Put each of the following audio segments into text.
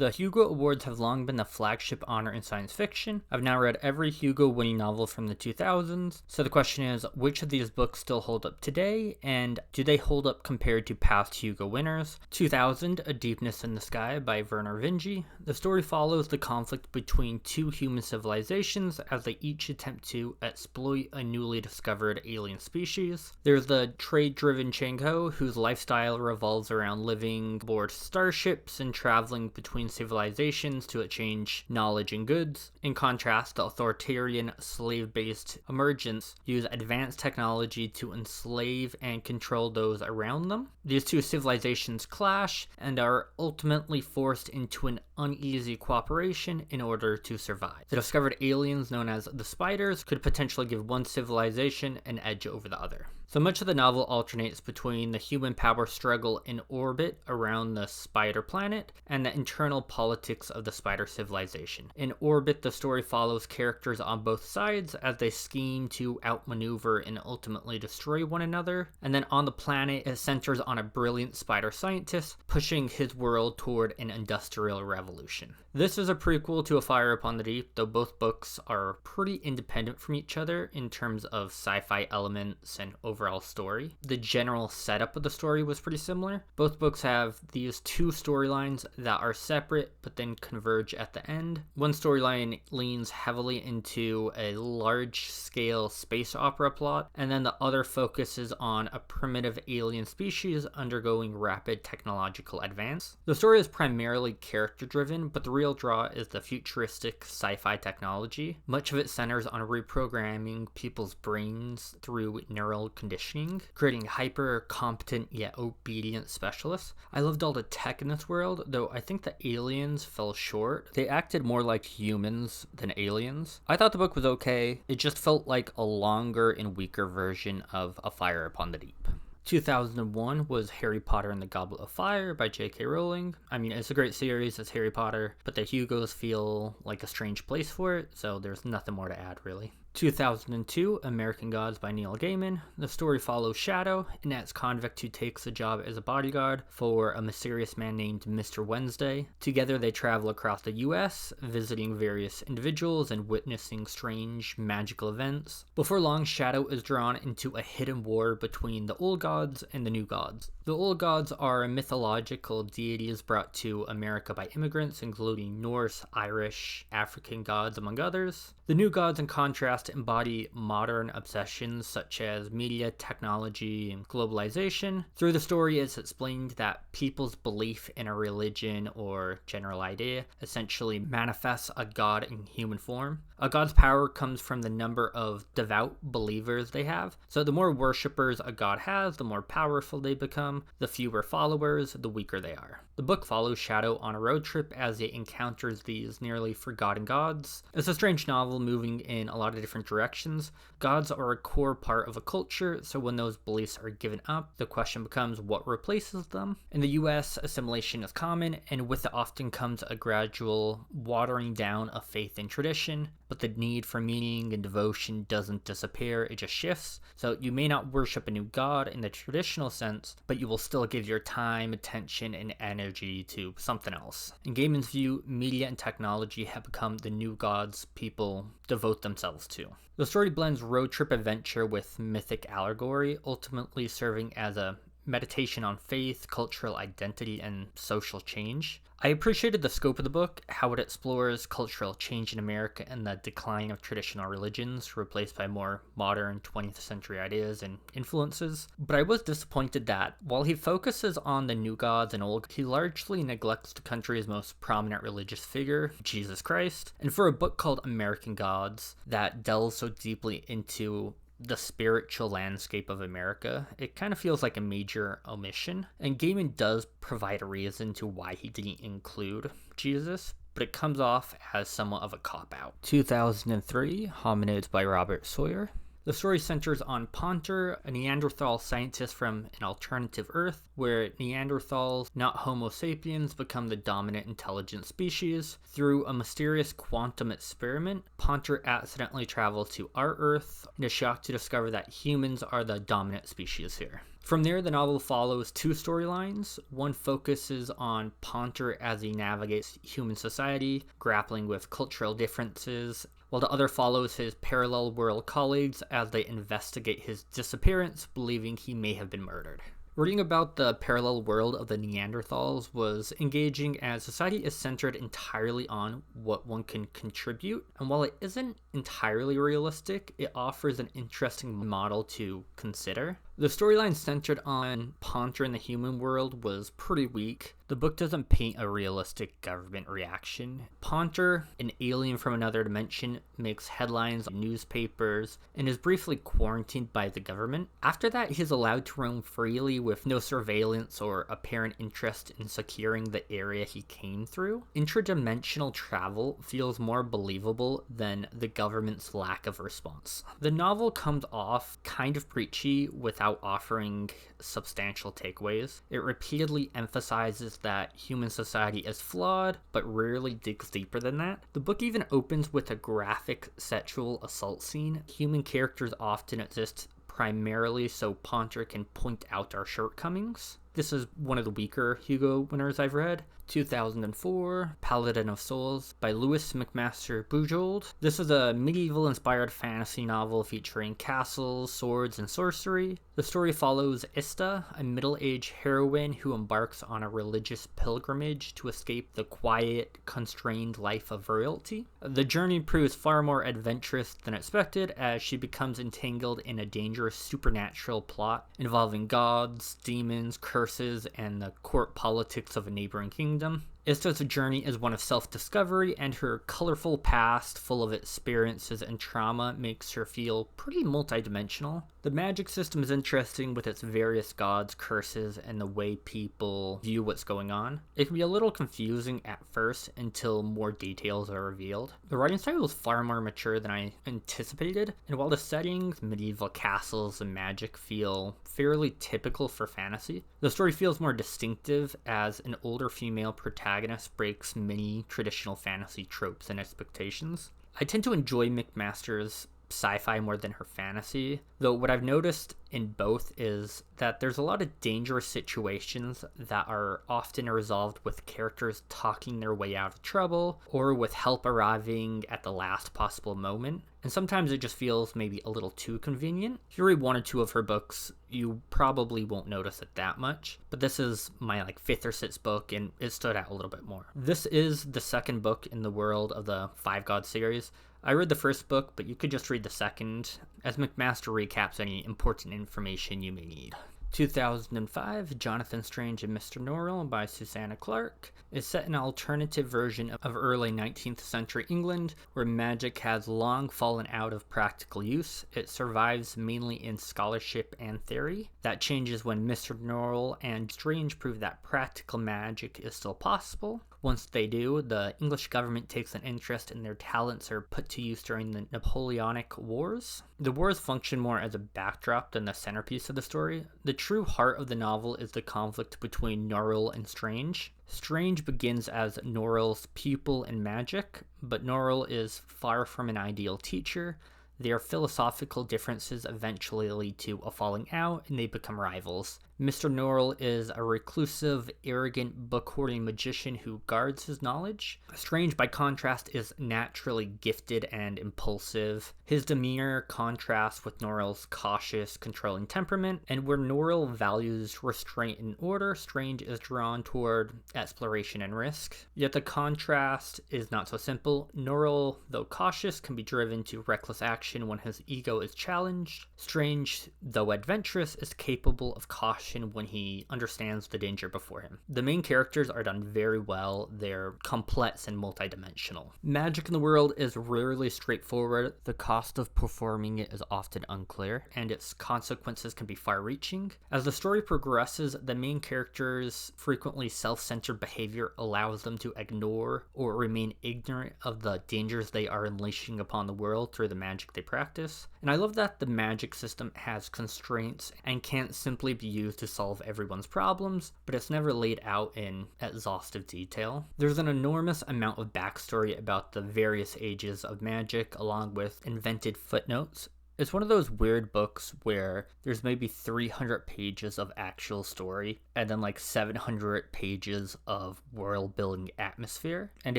The Hugo Awards have long been the flagship honor in science fiction. I've now read every Hugo winning novel from the 2000s, so the question is, which of these books still hold up today, and do they hold up compared to past Hugo winners? 2000, A Deepness in the Sky by Vernor Vinge. The story follows the conflict between two human civilizations as they each attempt to exploit a newly discovered alien species. There's the trade-driven Chang-Ho, whose lifestyle revolves around living aboard starships and traveling between civilizations to exchange knowledge and goods. In contrast, the authoritarian, slave-based emergents use advanced technology to enslave and control those around them. These two civilizations clash and are ultimately forced into an uneasy cooperation in order to survive. The discovered aliens, known as the Spiders, could potentially give one civilization an edge over the other. So much of the novel alternates between the human power struggle in orbit around the spider planet and the internal politics of the spider civilization. In orbit, the story follows characters on both sides as they scheme to outmaneuver and ultimately destroy one another. And then on the planet, it centers on a brilliant spider scientist pushing his world toward an industrial revolution. This is a prequel to A Fire Upon the Deep, though both books are pretty independent from each other in terms of sci-fi elements and overall story. The general setup of the story was pretty similar. Both books have these two storylines that are separate but then converge at the end. One storyline leans heavily into a large-scale space opera plot, and then the other focuses on a primitive alien species undergoing rapid technological advance. The story is primarily character-driven, but the real draw is the futuristic sci-fi technology. Much of it centers on reprogramming people's brains through neural conditioning, creating hyper-competent yet obedient specialists. I loved all the tech in this world, though I think the aliens fell short. They acted more like humans than aliens. I thought the book was okay. It just felt like a longer and weaker version of A Fire Upon the Deep. 2001 was Harry Potter and the Goblet of Fire by J.K. Rowling. I mean, it's a great series, it's Harry Potter, but the Hugos feel like a strange place for it, so there's nothing more to add, really. 2002, American Gods by Neil Gaiman. The story follows Shadow, an ex-convict who takes a job as a bodyguard for a mysterious man named Mr. Wednesday. Together they travel across the US, visiting various individuals and witnessing strange magical events. Before long, Shadow is drawn into a hidden war between the old gods and the new gods. The old gods are mythological deities brought to America by immigrants, including Norse, Irish, African gods, among others. The new gods, in contrast, embody modern obsessions such as media, technology, and globalization. Through the story, it's explained that people's belief in a religion or general idea essentially manifests a god in human form. A god's power comes from the number of devout believers they have. So the more worshippers a god has, the more powerful they become. The fewer followers, the weaker they are. The book follows Shadow on a road trip as he encounters these nearly forgotten gods. It's a strange novel moving in a lot of different directions. Gods are a core part of a culture, so when those beliefs are given up, the question becomes what replaces them. In the US, assimilation is common, and with it often comes a gradual watering down of faith and tradition, but the need for meaning and devotion doesn't disappear, it just shifts. So you may not worship a new god in the traditional sense, but you will still give your time, attention, and energy to something else. In Gaiman's view, media and technology have become the new gods people devote themselves to. The story blends road trip adventure with mythic allegory, ultimately serving as a meditation on faith, cultural identity, and social change. I appreciated the scope of the book, how it explores cultural change in America and the decline of traditional religions replaced by more modern 20th century ideas and influences. But I was disappointed that, while he focuses on the new gods and old, he largely neglects the country's most prominent religious figure, Jesus Christ. And for a book called American Gods that delves so deeply into the spiritual landscape of America, it kind of feels like a major omission. And Gaiman does provide a reason to why he didn't include Jesus, but it comes off as somewhat of a cop-out. 2003, Hominids by Robert Sawyer. The story centers on Ponter, a Neanderthal scientist from an alternative Earth, where Neanderthals, not Homo sapiens, become the dominant intelligent species. Through a mysterious quantum experiment, Ponter accidentally travels to our Earth and is shocked to discover that humans are the dominant species here. From there, the novel follows two storylines. One focuses on Ponter as he navigates human society, grappling with cultural differences, while the other follows his parallel world colleagues as they investigate his disappearance, believing he may have been murdered. Reading about the parallel world of the Neanderthals was engaging, as society is centered entirely on what one can contribute, and while it isn't entirely realistic, it offers an interesting model to consider. The storyline centered on Ponter in the human world was pretty weak. The book doesn't paint a realistic government reaction. Ponter, an alien from another dimension, makes headlines in newspapers and is briefly quarantined by the government. After that, he is allowed to roam freely with no surveillance or apparent interest in securing the area he came through. Interdimensional travel feels more believable than the government's lack of response. The novel comes off kind of preachy without offering substantial takeaways. It repeatedly emphasizes that human society is flawed, but rarely digs deeper than that. The book even opens with a graphic sexual assault scene. Human characters often exist primarily so Ponter can point out our shortcomings. This is one of the weaker Hugo winners I've read. 2004, Paladin of Souls by Lewis McMaster Bujold. This is a medieval-inspired fantasy novel featuring castles, swords, and sorcery. The story follows Ista, a middle-aged heroine who embarks on a religious pilgrimage to escape the quiet, constrained life of royalty. The journey proves far more adventurous than expected as she becomes entangled in a dangerous supernatural plot involving gods, demons, curses, and the court politics of a neighboring kingdom. Ista's journey is one of self-discovery, and her colorful past, full of experiences and trauma, makes her feel pretty multidimensional. The magic system is interesting with its various gods, curses, and the way people view what's going on. It can be a little confusing at first until more details are revealed. The writing style is far more mature than I anticipated, and while the settings, medieval castles, and magic feel fairly typical for fantasy, the story feels more distinctive as an older female protagonist breaks many traditional fantasy tropes and expectations. I tend to enjoy McMaster's sci-fi more than her fantasy, though what I've noticed in both is that there's a lot of dangerous situations that are often resolved with characters talking their way out of trouble or with help arriving at the last possible moment. And sometimes it just feels maybe a little too convenient. If you read one or two of her books, you probably won't notice it that much, but this is my fifth or sixth book and it stood out a little bit more. This is the second book in the world of the Five Gods series. I read the first book, but you could just read the second, as McMaster recaps any important information you may need. 2005, Jonathan Strange and Mr. Norrell by Susanna Clarke is set in an alternative version of early 19th century England where magic has long fallen out of practical use. It survives mainly in scholarship and theory. That changes when Mr. Norrell and Strange prove that practical magic is still possible. Once they do, the English government takes an interest in their talents are put to use during the Napoleonic Wars. The wars function more as a backdrop than the centerpiece of the story. The true heart of the novel is the conflict between Norrell and Strange. Strange begins as Norrell's pupil in magic, but Norrell is far from an ideal teacher. Their philosophical differences eventually lead to a falling out, and they become rivals. Mr. Norrell is a reclusive, arrogant, book-hoarding magician who guards his knowledge. Strange, by contrast, is naturally gifted and impulsive. His demeanor contrasts with Norrell's cautious, controlling temperament, and where Norrell values restraint and order, Strange is drawn toward exploration and risk. Yet the contrast is not so simple. Norrell, though cautious, can be driven to reckless action when his ego is challenged. Strange, though adventurous, is capable of caution when he understands the danger before him. The main characters are done very well. They're complex and multidimensional. Magic in the world is rarely straightforward. The cost of performing it is often unclear, and its consequences can be far-reaching. As the story progresses, the main characters' frequently self-centered behavior allows them to ignore or remain ignorant of the dangers they are unleashing upon the world through the magic they practice. And I love that the magic system has constraints and can't simply be used to solve everyone's problems, but it's never laid out in exhaustive detail. There's an enormous amount of backstory about the various ages of magic, along with invented footnotes. It's one of those weird books where there's maybe 300 pages of actual story and then like 700 pages of world building atmosphere. And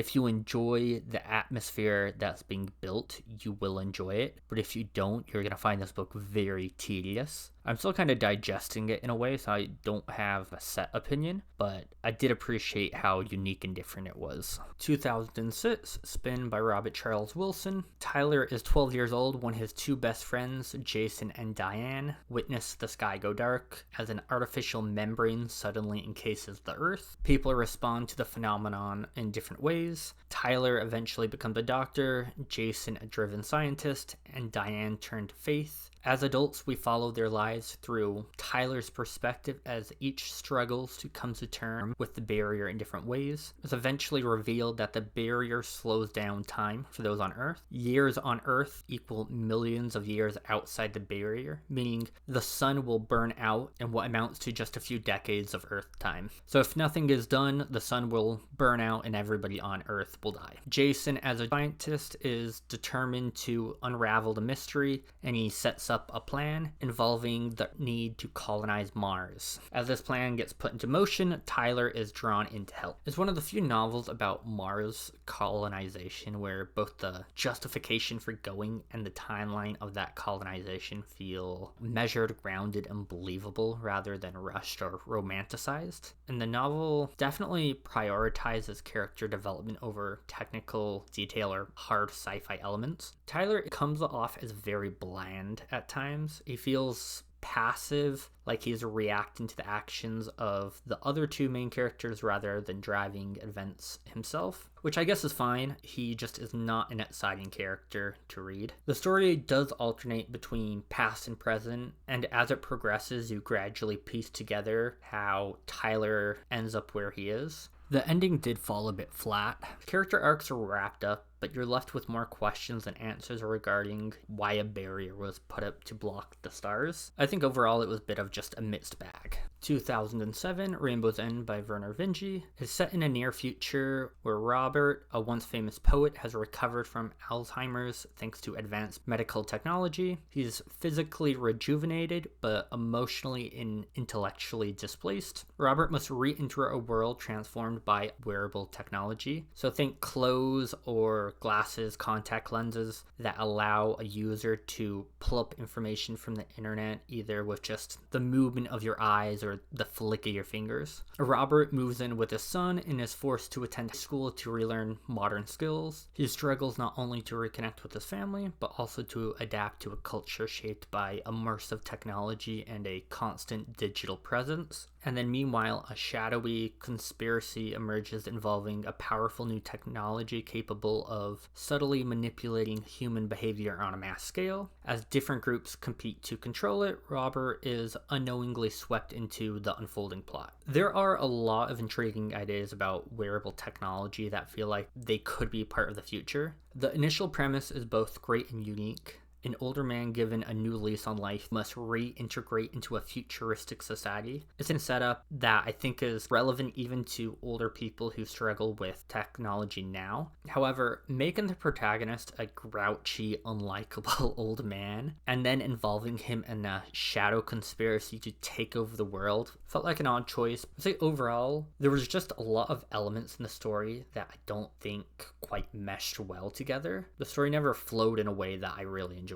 if you enjoy the atmosphere that's being built, you will enjoy it. But if you don't, you're going to find this book very tedious. I'm still kind of digesting it in a way, so I don't have a set opinion, but I did appreciate how unique and different it was. 2006, Spin by Robert Charles Wilson. Tyler is 12 years old when his two best friends, Jason and Diane, witness the sky go dark as an artificial membrane suddenly encases the Earth. People respond to the phenomenon in different ways. Tyler eventually becomes a doctor, Jason a driven scientist, and Diane turned to faith. As adults, we follow their lives through Tyler's perspective as each struggles to come to terms with the barrier in different ways. It's eventually revealed that the barrier slows down time for those on Earth. Years on Earth equal millions of years outside the barrier, meaning the sun will burn out in what amounts to just a few decades of Earth time. So if nothing is done, the sun will burn out and everybody on Earth will die. Jason, as a scientist, is determined to unravel the mystery, and he sets up a plan involving the need to colonize Mars. As this plan gets put into motion, Tyler is drawn in to help. It's one of the few novels about Mars colonization where both the justification for going and the timeline of that colonization feel measured, grounded, and believable rather than rushed or romanticized. And the novel definitely prioritizes character development over technical detail or hard sci-fi elements. Tyler comes off as very bland at times. He feels passive, like he's reacting to the actions of the other two main characters rather than driving events himself, which I guess is fine. He just is not an exciting character to read. The story does alternate between past and present, and as it progresses, you gradually piece together how Tyler ends up where he is. The ending did fall a bit flat. Character arcs are wrapped up, but you're left with more questions than answers regarding why a barrier was put up to block the stars. I think overall it was a bit of just a mixed bag. 2007, Rainbow's End by Werner Vinge is set in a near future where Robert, a once famous poet, has recovered from Alzheimer's thanks to advanced medical technology. He's physically rejuvenated, but emotionally and intellectually displaced. Robert must re-enter a world transformed by wearable technology. So think clothes or glasses, contact lenses that allow a user to pull up information from the internet either with just the movement of your eyes or the flick of your fingers. Robert moves in with his son and is forced to attend school to relearn modern skills. He struggles not only to reconnect with his family, but also to adapt to a culture shaped by immersive technology and a constant digital presence. And then meanwhile, a shadowy conspiracy emerges involving a powerful new technology capable of subtly manipulating human behavior on a mass scale. As different groups compete to control it, Robert is unknowingly swept into the unfolding plot. There are a lot of intriguing ideas about wearable technology that feel like they could be part of the future. The initial premise is both great and unique. An older man given a new lease on life must reintegrate into a futuristic society. It's a setup that I think is relevant even to older people who struggle with technology now. However, making the protagonist a grouchy, unlikable old man, and then involving him in a shadow conspiracy to take over the world felt like an odd choice. I'd say overall, there was just a lot of elements in the story that I don't think quite meshed well together. The story never flowed in a way that I really enjoyed.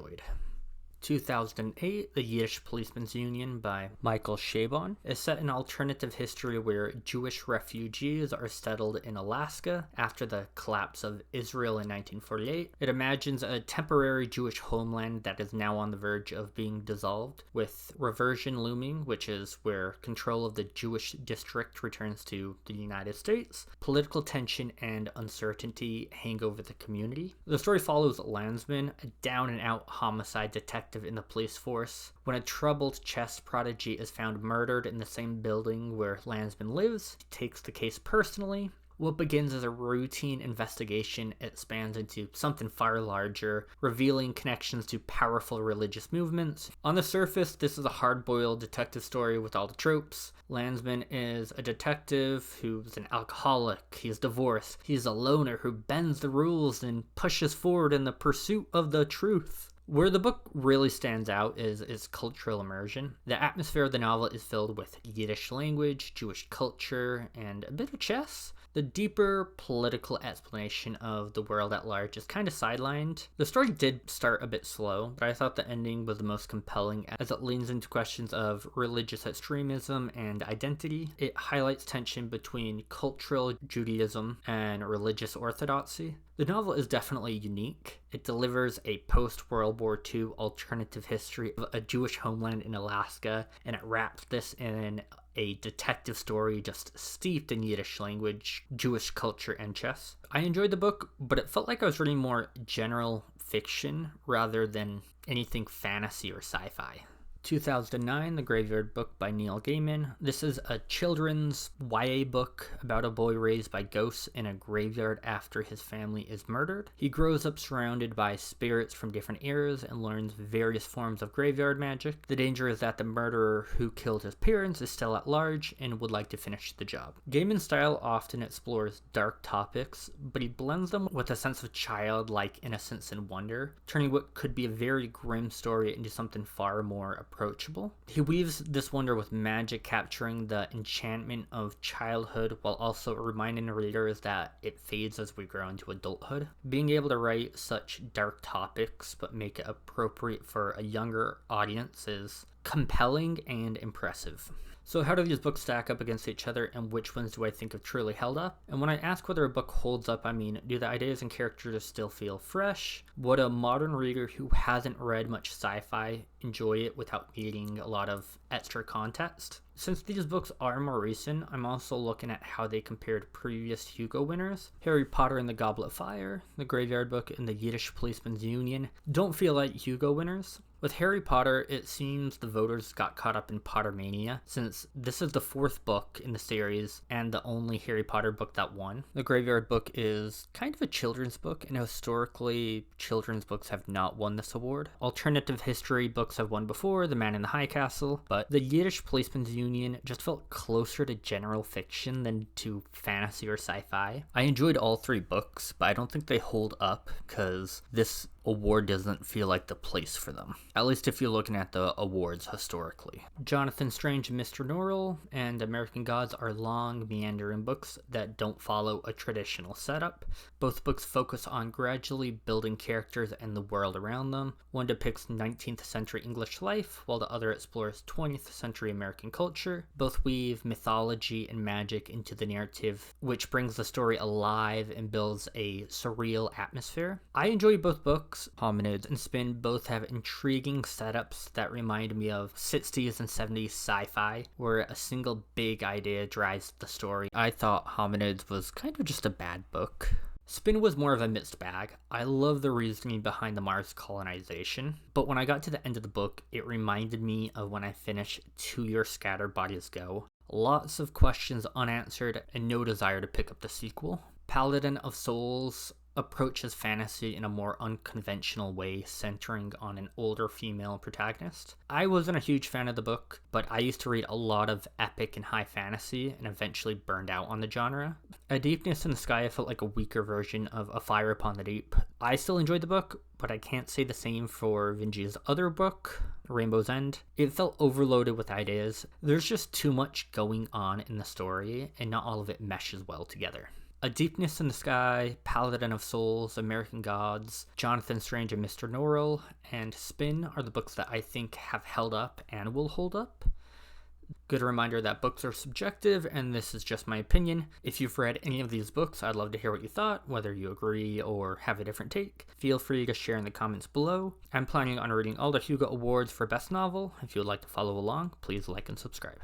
2008, The Yiddish Policeman's Union by Michael Chabon is set in alternative history where Jewish refugees are settled in Alaska after the collapse of Israel in 1948. It imagines a temporary Jewish homeland that is now on the verge of being dissolved, with reversion looming, which is where control of the Jewish district returns to the United States. Political tension and uncertainty hang over the community. The story follows Landsman, a down-and-out homicide detective in the police force. When a troubled chess prodigy is found murdered in the same building where Landsman lives, he takes the case personally. What begins as a routine investigation expands into something far larger, revealing connections to powerful religious movements. On the surface, this is a hard-boiled detective story with all the tropes. Landsman is a detective who's an alcoholic, he's divorced, he's a loner who bends the rules and pushes forward in the pursuit of the truth. Where the book really stands out is its cultural immersion. The atmosphere of the novel is filled with Yiddish language, Jewish culture, and a bit of chess. The deeper political explanation of the world at large is kind of sidelined. The story did start a bit slow, but I thought the ending was the most compelling as it leans into questions of religious extremism and identity. It highlights tension between cultural Judaism and religious orthodoxy. The novel is definitely unique. It delivers a post-World War II alternative history of a Jewish homeland in Alaska, and it wraps this in a detective story just steeped in Yiddish language, Jewish culture, and chess. I enjoyed the book, but it felt like I was reading more general fiction rather than anything fantasy or sci-fi. 2009, The Graveyard Book by Neil Gaiman. This is a children's YA book about a boy raised by ghosts in a graveyard after his family is murdered. He grows up surrounded by spirits from different eras and learns various forms of graveyard magic. The danger is that the murderer who killed his parents is still at large and would like to finish the job. Gaiman's style often explores dark topics, but he blends them with a sense of childlike innocence and wonder, turning what could be a very grim story into something far more approachable. He weaves this wonder with magic, capturing the enchantment of childhood while also reminding readers that it fades as we grow into adulthood. Being able to write such dark topics but make it appropriate for a younger audience is compelling and impressive. So how do these books stack up against each other, and which ones do I think have truly held up? And when I ask whether a book holds up, I mean, do the ideas and characters still feel fresh? Would a modern reader who hasn't read much sci-fi enjoy it without needing a lot of extra context? Since these books are more recent, I'm also looking at how they compare to previous Hugo winners. Harry Potter and the Goblet of Fire, The Graveyard Book, and the Yiddish Policeman's Union don't feel like Hugo winners. With Harry Potter, it seems the voters got caught up in Pottermania, since this is the fourth book in the series and the only Harry Potter book that won. The Graveyard Book is kind of a children's book, and historically, children's books have not won this award. Alternative history books have won before, The Man in the High Castle, but the Yiddish Policeman's Union just felt closer to general fiction than to fantasy or sci-fi. I enjoyed all three books, but I don't think they hold up because this award doesn't feel like the place for them, at least if you're looking at the awards historically. Jonathan Strange and Mr. Norrell and American Gods are long, meandering books that don't follow a traditional setup. Both books focus on gradually building characters and the world around them. One depicts 19th century English life, while the other explores 20th century American culture. Both weave mythology and magic into the narrative, which brings the story alive and builds a surreal atmosphere. I enjoy both books. Hominids and Spin both have intriguing setups that remind me of 60s and 70s sci-fi, where a single big idea drives the story. I thought Hominids was kind of just a bad book. Spin was more of a mixed bag. I love the reasoning behind the Mars colonization, but when I got to the end of the book, it reminded me of when I finished To Your Scattered Bodies Go. Lots of questions unanswered and no desire to pick up the sequel. Paladin of Souls approaches fantasy in a more unconventional way, centering on an older female protagonist. I wasn't a huge fan of the book, but I used to read a lot of epic and high fantasy and eventually burned out on the genre. A Deepness in the Sky felt like a weaker version of A Fire Upon the Deep. I still enjoyed the book, but I can't say the same for Vinji's other book, Rainbow's End. It felt overloaded with ideas. There's just too much going on in the story, and not all of it meshes well together. A Deepness in the Sky, Paladin of Souls, American Gods, Jonathan Strange and Mr. Norrell, and Spin are the books that I think have held up and will hold up. Good reminder that books are subjective, and this is just my opinion. If you've read any of these books, I'd love to hear what you thought, whether you agree or have a different take. Feel free to share in the comments below. I'm planning on reading all the Hugo Awards for Best Novel. If you would like to follow along, please like and subscribe.